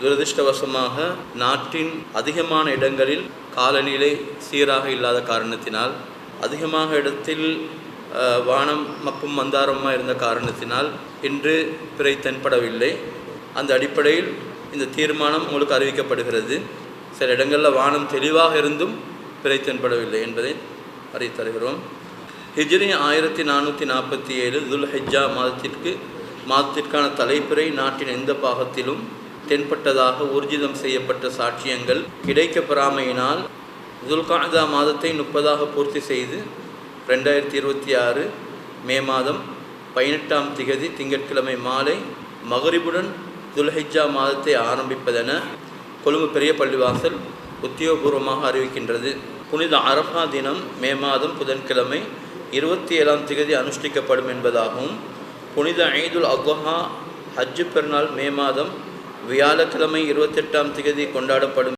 துரதிர்ஷ்டவசமாக நாட்டின் அதிகமான இடங்களில் காலநிலை சீராக இல்லாத காரணத்தினால், அதிகமாக இடத்தில் வானம் மப்பும் மந்தாரமாக இருந்த காரணத்தினால் இன்று பிறை தென்படவில்லை. அந்த அடிப்படையில் இந்த தீர்மானம் உங்களுக்கு அறிவிக்கப்படுகிறது. சில இடங்களில் வானம் தெளிவாக இருந்தும் பிறை தென்படவில்லை என்பதை அறிவித்தருகிறோம். ஹிஜ்ரி 1447 துல்ஹிஜ்ஜா மாதத்திற்கான தலைப்பிறை நாட்டின் எந்த பாகத்திலும் தென்பட்டதாக ஊர்ஜிதம் செய்யப்பட்ட சாட்சியங்கள் கிடைக்கப்பெறாமையினால் துல்காதா மாதத்தை 30ஆக பூர்த்தி செய்து 2026 மே மாதம் 18ஆம் திகதி திங்கட்கிழமை மாலை மகரிபுடன் துல்ஹிஜ்ஜா மாதத்தை ஆரம்பிப்பதென கொழும்பு பெரிய பள்ளிவாசல் உத்தியோகபூர்வமாக அறிவிக்கின்றது. புனித அரஃபா தினம் மே மாதம் புதன்கிழமை 27ஆம் திகதி அனுஷ்டிக்கப்படும் என்பதாகவும், புனித ஈதுல் அத்ஹா ஹஜ்ஜு பெருநாள் மே மாதம் வியாழக்கிழமை 28ஆம் திகதி கொண்டாடப்படும்